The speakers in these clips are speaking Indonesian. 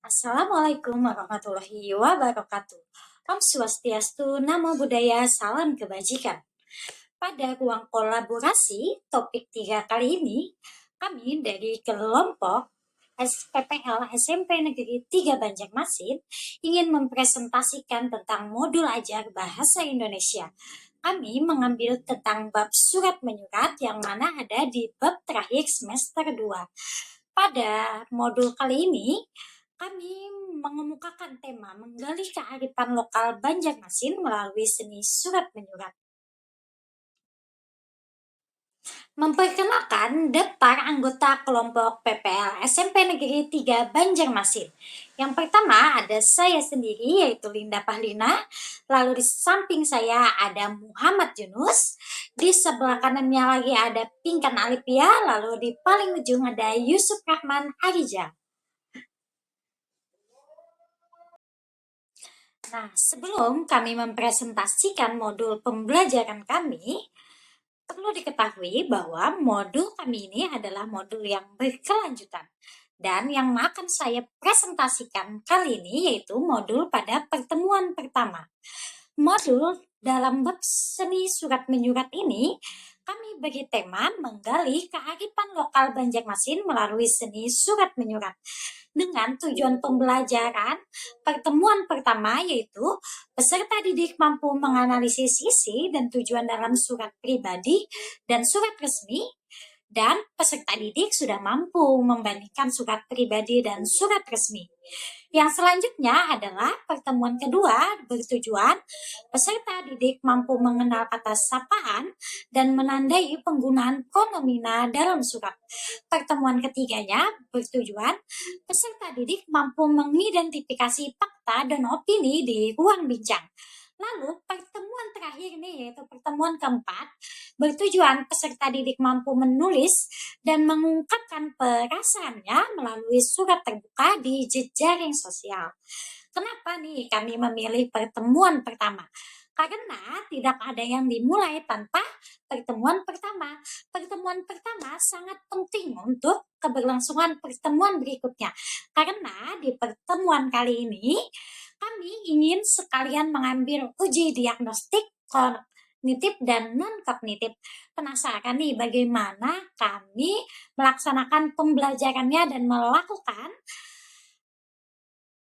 Assalamualaikum warahmatullahi wabarakatuh. Om Swastiastu, Namo Buddhaya, salam kebajikan. Pada ruang kolaborasi topik 3 kali ini, kami dari kelompok SPPL SMP Negeri 3 Banjarmasin ingin mempresentasikan tentang modul ajar bahasa Indonesia. Kami mengambil tentang bab surat menyurat yang mana ada di bab terakhir semester 2. Pada modul kali ini, kami mengemukakan tema menggali kearifan lokal Banjarmasin melalui seni surat menyurat. Memperkenalkan daftar anggota kelompok PPL SMP Negeri 3 Banjarmasin. Yang pertama ada saya sendiri yaitu Linda Pahlina, lalu di samping saya ada Muhammad Yunus, di sebelah kanannya lagi ada Pinkan Alipia, lalu di paling ujung ada Yusuf Rahman Arija. Nah, sebelum kami mempresentasikan modul pembelajaran kami, perlu diketahui bahwa modul kami ini adalah modul yang berkelanjutan. Dan yang akan saya presentasikan kali ini yaitu modul pada pertemuan pertama. Modul dalam bab seni surat menyurat ini, kami beri tema menggali kearifan lokal Banjarmasin melalui seni surat menyurat. Dengan tujuan pembelajaran pertemuan pertama yaitu peserta didik mampu menganalisis isi dan tujuan dalam surat pribadi dan surat resmi, dan peserta didik sudah mampu membandingkan surat pribadi dan surat resmi. Yang selanjutnya adalah pertemuan kedua bertujuan peserta didik mampu mengenal kata sapaan dan menandai penggunaan pronomina dalam surat. Pertemuan ketiganya bertujuan peserta didik mampu mengidentifikasi fakta dan opini di ruang bincang. Lalu pertemuan terakhir nih yaitu pertemuan keempat bertujuan peserta didik mampu menulis dan mengungkapkan perasaannya melalui surat terbuka di jejaring sosial. Kenapa nih kami memilih pertemuan pertama? Karena tidak ada yang dimulai tanpa pertemuan pertama. Pertemuan pertama sangat penting untuk keberlangsungan pertemuan berikutnya. Karena di pertemuan kali ini kami ingin sekalian mengambil uji diagnostik kognitif dan non-kognitif. Penasaran nih bagaimana kami melaksanakan pembelajarannya dan melakukan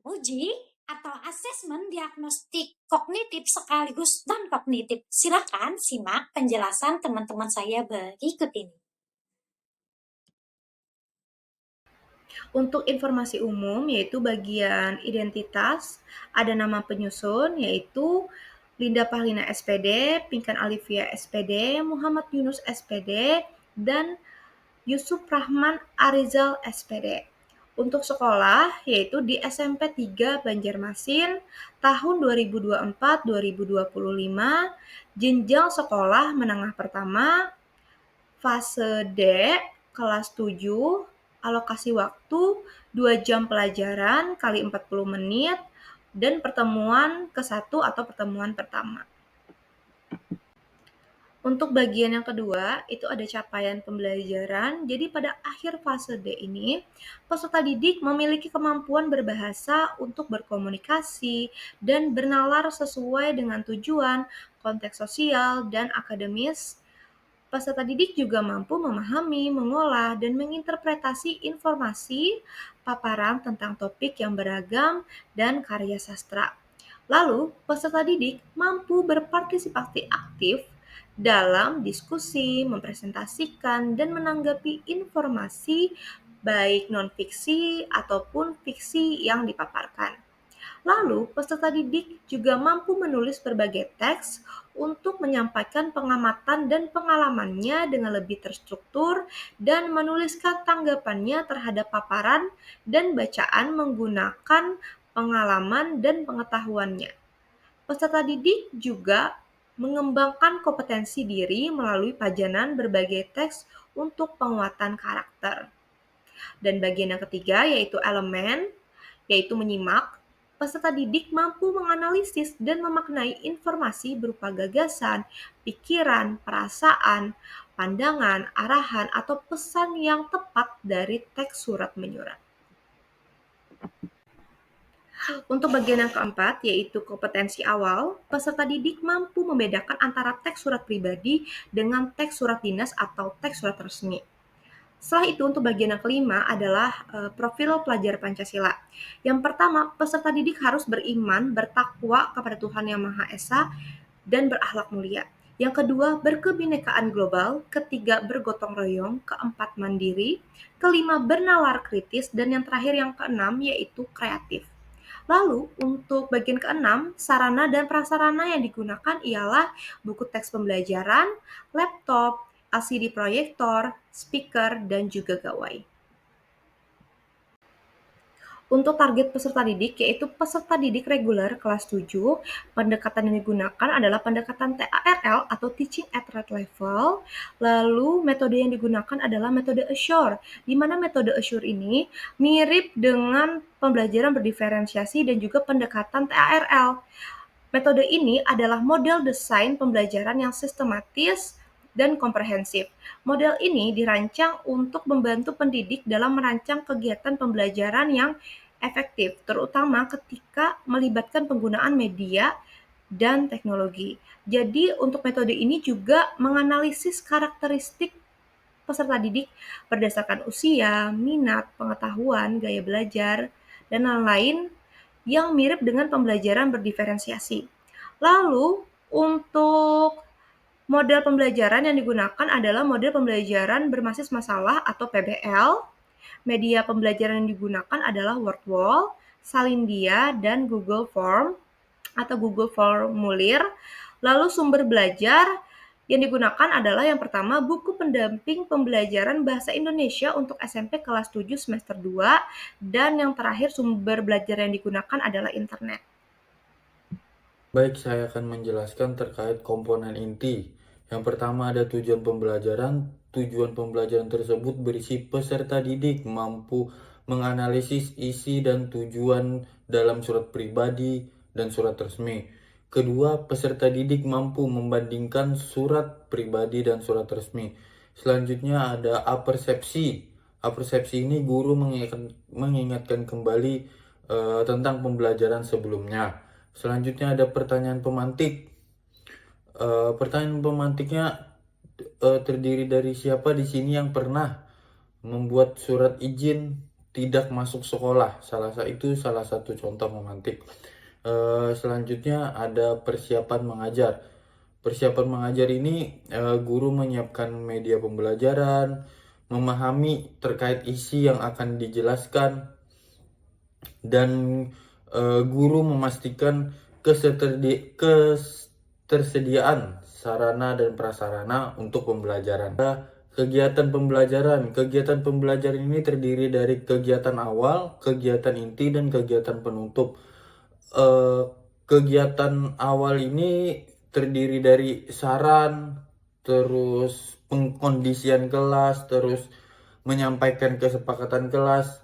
uji atau asesmen diagnostik kognitif sekaligus non-kognitif. Silakan simak penjelasan teman-teman saya berikut ini. Untuk informasi umum, yaitu bagian identitas, ada nama penyusun, yaitu Linda Pahlina SPD, Pinkan Alivia SPD, Muhammad Yunus SPD, dan Yusuf Rahman Arizal SPD. Untuk sekolah, yaitu di SMP 3 Banjarmasin, tahun 2024-2025, jenjang sekolah menengah pertama, fase D, kelas 7, alokasi waktu 2 jam pelajaran kali 40 menit, dan pertemuan ke-1 atau pertemuan pertama. Untuk bagian yang kedua, itu ada capaian pembelajaran. Jadi pada akhir fase D ini, peserta didik memiliki kemampuan berbahasa untuk berkomunikasi dan bernalar sesuai dengan tujuan, konteks sosial, dan akademis. Peserta didik juga mampu memahami, mengolah, dan menginterpretasi informasi, paparan tentang topik yang beragam, dan karya sastra. Lalu, peserta didik mampu berpartisipasi aktif dalam diskusi, mempresentasikan, dan menanggapi informasi baik non-fiksi ataupun fiksi yang dipaparkan. Lalu, peserta didik juga mampu menulis berbagai teks untuk menyampaikan pengamatan dan pengalamannya dengan lebih terstruktur dan menuliskan tanggapannya terhadap paparan dan bacaan menggunakan pengalaman dan pengetahuannya. Peserta didik juga mengembangkan kompetensi diri melalui pajanan berbagai teks untuk penguatan karakter. Dan bagian yang ketiga yaitu elemen, yaitu menyimak. Peserta didik mampu menganalisis dan memaknai informasi berupa gagasan, pikiran, perasaan, pandangan, arahan, atau pesan yang tepat dari teks surat menyurat. Untuk bagian yang keempat, yaitu kompetensi awal, peserta didik mampu membedakan antara teks surat pribadi dengan teks surat dinas atau teks surat resmi. Setelah itu untuk bagian yang kelima adalah profil pelajar Pancasila. Yang pertama, peserta didik harus beriman, bertakwa kepada Tuhan Yang Maha Esa, dan berakhlak mulia. Yang kedua, berkebinekaan global. Ketiga, bergotong royong. Keempat, mandiri. Kelima, bernalar kritis. Dan yang terakhir, yang keenam, yaitu kreatif. Lalu, untuk bagian keenam, sarana dan prasarana yang digunakan ialah buku teks pembelajaran, laptop, LCD proyektor, speaker, dan juga gawai. Untuk target peserta didik, yaitu peserta didik reguler kelas 7, pendekatan yang digunakan adalah pendekatan TARL atau Teaching at Rate Level. Lalu metode yang digunakan adalah metode Assure, di mana metode Assure ini mirip dengan pembelajaran berdiferensiasi dan juga pendekatan TARL. Metode ini adalah model desain pembelajaran yang sistematis dan komprehensif. Model ini dirancang untuk membantu pendidik dalam merancang kegiatan pembelajaran yang efektif, terutama ketika melibatkan penggunaan media dan teknologi. Jadi untuk metode ini juga menganalisis karakteristik peserta didik berdasarkan usia, minat, pengetahuan, gaya belajar, dan lain-lain yang mirip dengan pembelajaran berdiferensiasi. Lalu, untuk model pembelajaran yang digunakan adalah model pembelajaran berbasis masalah atau PBL. Media pembelajaran yang digunakan adalah Wordwall, Salindia, dan Google Form atau Google Formulir. Lalu sumber belajar yang digunakan adalah yang pertama buku pendamping pembelajaran bahasa Indonesia untuk SMP kelas 7 semester 2 dan yang terakhir sumber belajar yang digunakan adalah internet. Baik, saya akan menjelaskan terkait komponen inti. Yang pertama ada tujuan pembelajaran. Tujuan pembelajaran tersebut berisi peserta didik mampu menganalisis isi dan tujuan dalam surat pribadi dan surat resmi. Kedua, peserta didik mampu membandingkan surat pribadi dan surat resmi. Selanjutnya ada apersepsi. Apersepsi ini guru mengingatkan kembali tentang pembelajaran sebelumnya. Selanjutnya ada pertanyaan pemantik. Pertanyaan pemantiknya terdiri dari siapa di sini yang pernah membuat surat izin tidak masuk sekolah. Salah satu contoh memantik. Selanjutnya ada persiapan mengajar. Persiapan mengajar ini guru menyiapkan media pembelajaran, memahami terkait isi yang akan dijelaskan, dan guru memastikan ketersediaan sarana dan prasarana untuk pembelajaran. Kegiatan pembelajaran ini terdiri dari kegiatan awal, kegiatan inti, dan kegiatan penutup. Kegiatan awal ini terdiri dari saran, terus pengkondisian kelas, terus menyampaikan kesepakatan kelas,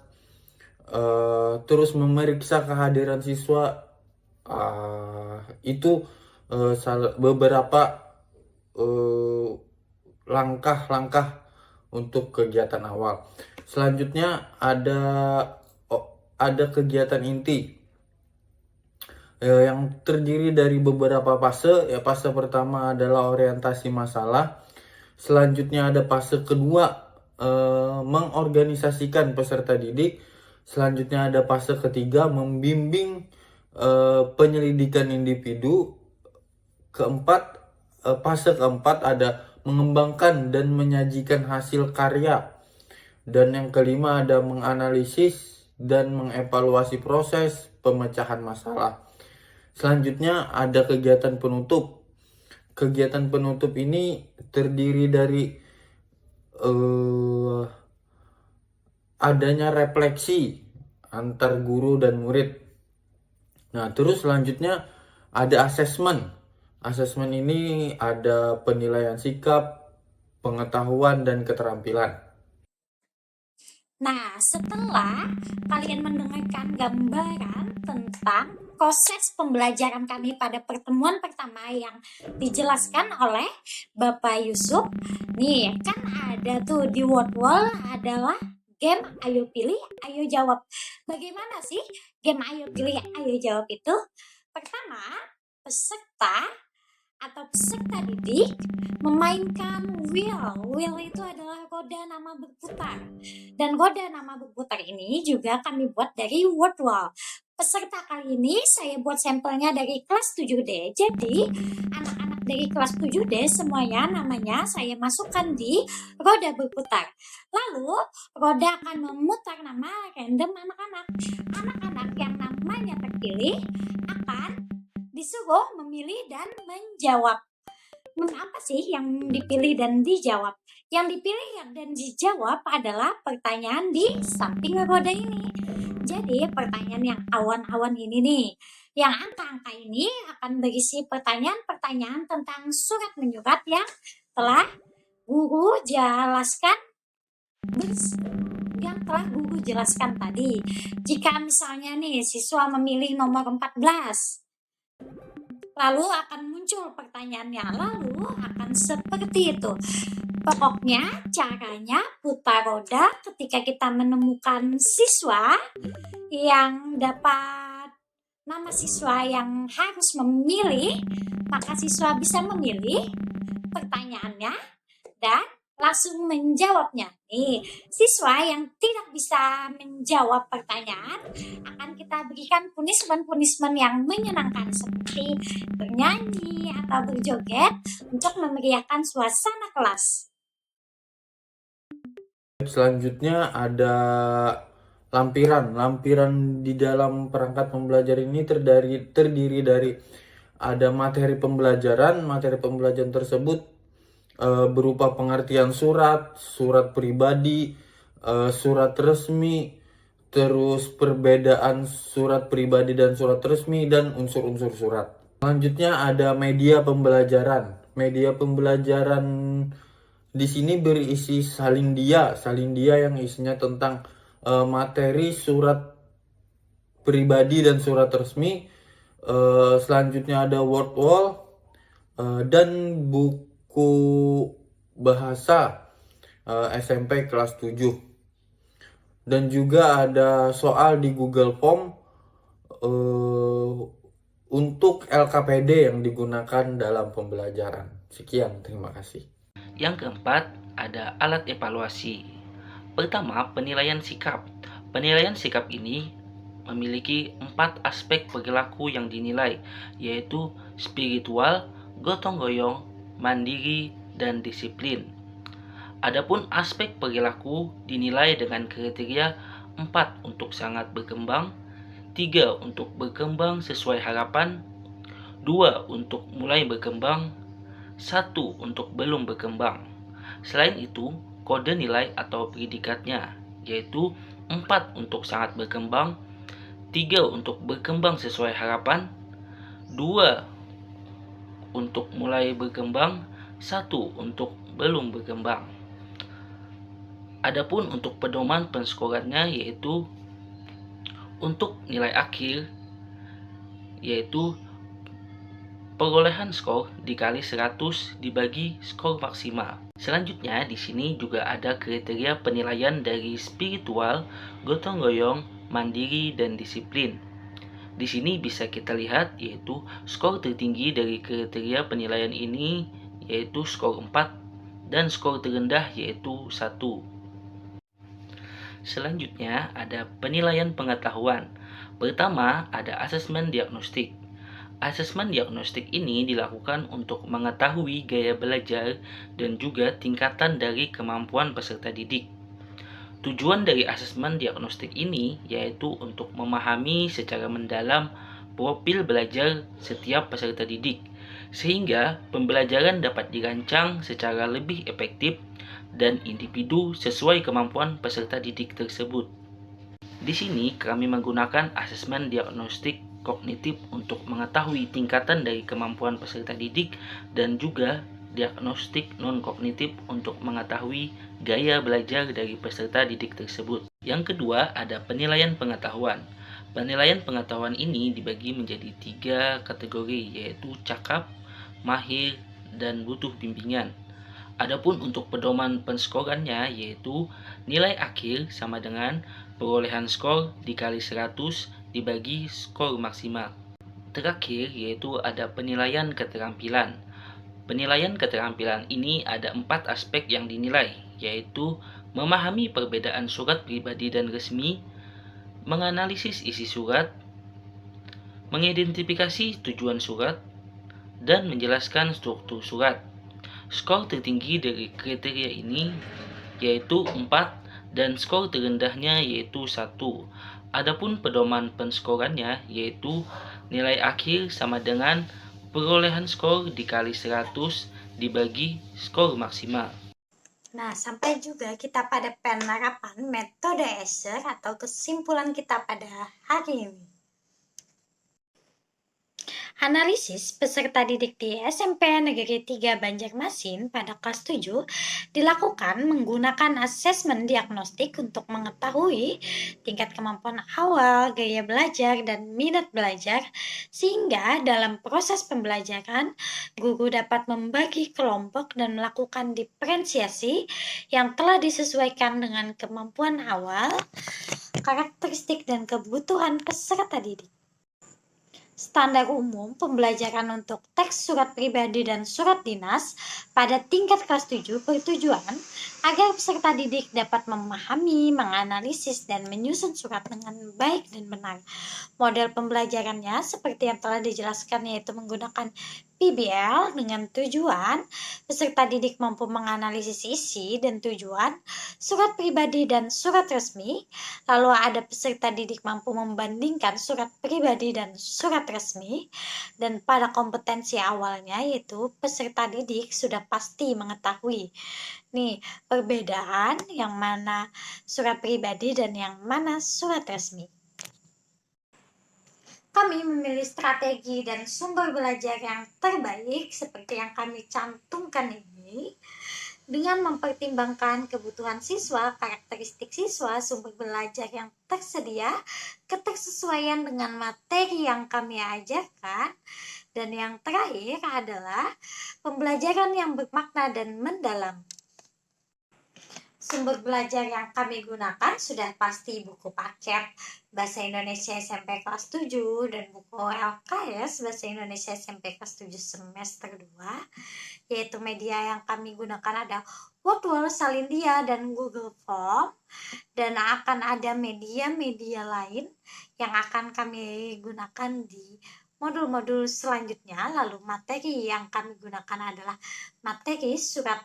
terus memeriksa kehadiran siswa. Itu beberapa langkah-langkah untuk kegiatan awal. Selanjutnya ada kegiatan inti yang terdiri dari beberapa fase. Fase pertama adalah orientasi masalah. Selanjutnya ada fase kedua, mengorganisasikan peserta didik. Selanjutnya ada fase ketiga, membimbing penyelidikan individu. Fase keempat ada mengembangkan dan menyajikan hasil karya. Dan yang kelima ada menganalisis dan mengevaluasi proses pemecahan masalah. Selanjutnya ada kegiatan penutup. Kegiatan penutup ini terdiri dari adanya refleksi antar guru dan murid. Nah, terus selanjutnya ada asesmen. Asesmen ini ada penilaian sikap, pengetahuan, dan keterampilan. Nah, setelah kalian mendengarkan gambaran tentang proses pembelajaran kami pada pertemuan pertama yang dijelaskan oleh Bapak Yusuf, nih kan ada tuh di Wordwall adalah game Ayo Pilih, Ayo Jawab. Bagaimana sih game Ayo Pilih, Ayo Jawab itu? Pertama, peserta atau peserta didik memainkan wheel. Wheel itu adalah roda nama berputar. Dan roda nama berputar ini juga kami buat dari word wall. Peserta kali ini saya buat sampelnya dari kelas 7D. Jadi, anak-anak dari kelas 7D semuanya namanya saya masukkan di roda berputar. Lalu, roda akan memutar nama random anak-anak. Anak-anak yang namanya terpilih akan disuruh memilih dan menjawab. Apa sih yang dipilih dan dijawab? Yang dipilih dan dijawab adalah pertanyaan di samping roda ini. Jadi pertanyaan yang awan-awan ini nih, yang angka-angka ini akan berisi pertanyaan-pertanyaan tentang surat menyurat yang telah guru jelaskan tadi. Jika misalnya nih siswa memilih nomor 14, lalu akan muncul pertanyaannya, lalu akan seperti itu. Pokoknya caranya putar roda ketika kita menemukan siswa yang dapat nama siswa yang harus memilih, maka siswa bisa memilih pertanyaannya dan langsung menjawabnya. Nih, siswa yang tidak bisa menjawab pertanyaan akan kita berikan punishment yang menyenangkan seperti bernyanyi atau berjoget untuk memeriahkan suasana kelas. Selanjutnya ada lampiran. Lampiran di dalam perangkat pembelajaran ini terdiri dari ada materi pembelajaran. Materi pembelajaran tersebut berupa pengertian surat, surat pribadi, surat resmi, terus perbedaan surat pribadi dan surat resmi, dan unsur-unsur surat. Selanjutnya ada media pembelajaran. Media pembelajaran di sini berisi salin dia yang isinya tentang materi surat pribadi dan surat resmi. Selanjutnya ada word wall dan buku bahasa SMP kelas 7. Dan juga ada soal di Google Form untuk LKPD yang digunakan dalam pembelajaran. Sekian, terima kasih. Yang keempat, ada alat evaluasi. Pertama, penilaian sikap. Penilaian sikap ini memiliki 4 aspek perilaku yang dinilai, yaitu spiritual, gotong royong, mandiri, dan disiplin. Adapun aspek perilaku dinilai dengan kriteria 4 untuk sangat berkembang, 3 untuk berkembang sesuai harapan, 2 untuk mulai berkembang, 1 untuk belum berkembang. Selain itu, kode nilai atau predikatnya, yaitu 4 untuk sangat berkembang, 3 untuk berkembang sesuai harapan, 2 untuk mulai berkembang, 1 untuk belum berkembang. Adapun untuk pedoman penskorannya yaitu untuk nilai akhir, yaitu perolehan skor dikali 100 dibagi skor maksimal. Selanjutnya di sini juga ada kriteria penilaian dari spiritual, gotong royong, mandiri, dan disiplin. Di sini bisa kita lihat yaitu skor tertinggi dari kriteria penilaian ini yaitu skor 4 dan skor terendah yaitu 1. Selanjutnya ada penilaian pengetahuan. Pertama ada asesmen diagnostik. Asesmen diagnostik ini dilakukan untuk mengetahui gaya belajar dan juga tingkatan dari kemampuan peserta didik. Tujuan dari asesmen diagnostik ini yaitu untuk memahami secara mendalam profil belajar setiap peserta didik, sehingga pembelajaran dapat dirancang secara lebih efektif dan individu sesuai kemampuan peserta didik tersebut. Di sini kami menggunakan asesmen diagnostik kognitif untuk mengetahui tingkatan dari kemampuan peserta didik dan juga diagnostik non-kognitif untuk mengetahui gaya belajar dari peserta didik tersebut. Yang kedua ada penilaian pengetahuan. Penilaian pengetahuan ini dibagi menjadi 3 kategori yaitu cakap, mahir, dan butuh bimbingan. Adapun untuk pedoman penskorannya yaitu nilai akhir sama dengan perolehan skor dikali 100 dibagi skor maksimal. Terakhir yaitu ada penilaian keterampilan. Penilaian keterampilan ini ada 4 aspek yang dinilai, yaitu memahami perbedaan surat pribadi dan resmi, menganalisis isi surat, mengidentifikasi tujuan surat, dan menjelaskan struktur surat. Skor tertinggi dari kriteria ini yaitu 4 dan skor terendahnya yaitu 1. Adapun pedoman penskorannya yaitu nilai akhir sama dengan perolehan skor dikali 100 dibagi skor maksimal. Nah, sampai juga kita pada penerapan metode Escher atau kesimpulan kita pada hari ini. Analisis peserta didik di SMP Negeri 3 Banjarmasin pada kelas 7 dilakukan menggunakan asesmen diagnostik untuk mengetahui tingkat kemampuan awal, gaya belajar, dan minat belajar, sehingga dalam proses pembelajaran, guru dapat membagi kelompok dan melakukan diferensiasi yang telah disesuaikan dengan kemampuan awal, karakteristik, dan kebutuhan peserta didik. Standar umum pembelajaran untuk teks surat pribadi dan surat dinas pada tingkat kelas 7 bertujuan agar peserta didik dapat memahami, menganalisis, dan menyusun surat dengan baik dan benar. Model pembelajarannya seperti yang telah dijelaskan yaitu menggunakan PBL dengan tujuan peserta didik mampu menganalisis isi dan tujuan surat pribadi dan surat resmi, lalu ada peserta didik mampu membandingkan surat pribadi dan surat resmi, dan pada kompetensi awalnya yaitu peserta didik sudah pasti mengetahui nih perbedaan yang mana surat pribadi dan yang mana surat resmi. Kami memilih strategi dan sumber belajar yang terbaik seperti yang kami cantumkan ini dengan mempertimbangkan kebutuhan siswa, karakteristik siswa, sumber belajar yang tersedia, ketersesuaian dengan materi yang kami ajarkan, dan yang terakhir adalah pembelajaran yang bermakna dan mendalam. Sumber belajar yang kami gunakan sudah pasti buku paket Bahasa Indonesia SMP kelas 7 dan buku LKS Bahasa Indonesia SMP kelas 7 semester 2, yaitu media yang kami gunakan ada Wordwall, Salindia, dan Google Form, dan akan ada media-media lain yang akan kami gunakan di modul-modul selanjutnya. Lalu materi yang kami gunakan adalah materi surat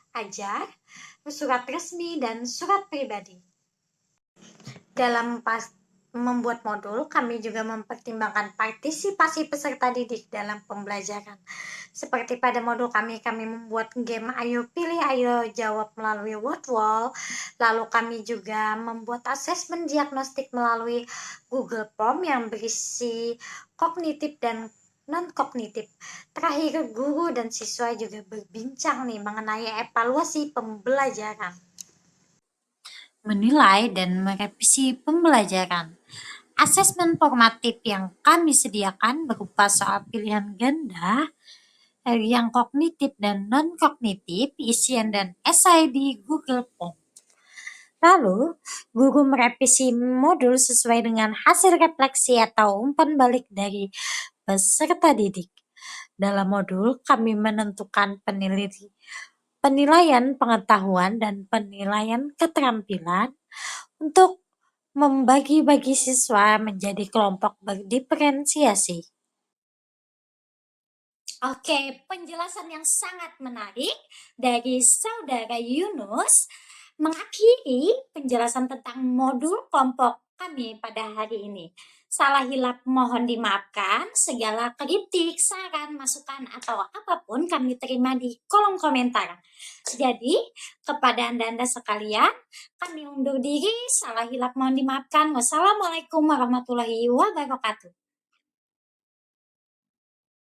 ajar, surat resmi, dan surat pribadi. Dalam membuat modul, kami juga mempertimbangkan partisipasi peserta didik dalam pembelajaran. Seperti pada modul kami membuat game Ayo Pilih, Ayo Jawab melalui Wordwall. Lalu kami juga membuat asesmen diagnostik melalui Google Form yang berisi kognitif dan non-kognitif. Terakhir, guru dan siswa juga berbincang nih mengenai evaluasi pembelajaran, menilai dan merevisi pembelajaran. Asesmen formatif yang kami sediakan berupa soal pilihan ganda, yang kognitif dan non-kognitif, isian dan esai di Google Form. Lalu, guru merevisi modul sesuai dengan hasil refleksi atau umpan balik dari peserta didik. Dalam modul, kami menentukan penilaian pengetahuan dan penilaian keterampilan untuk membagi-bagi siswa menjadi kelompok berdiferensiasi. Oke, penjelasan yang sangat menarik dari Saudara Yunus mengakhiri penjelasan tentang modul kelompok kami pada hari ini. Salah hilap mohon dimaafkan, segala kritik, saran, masukan, atau apapun kami terima di kolom komentar. Jadi, kepada Anda-Anda sekalian, kami undur diri, salah hilap mohon dimaafkan. Wassalamualaikum warahmatullahi wabarakatuh.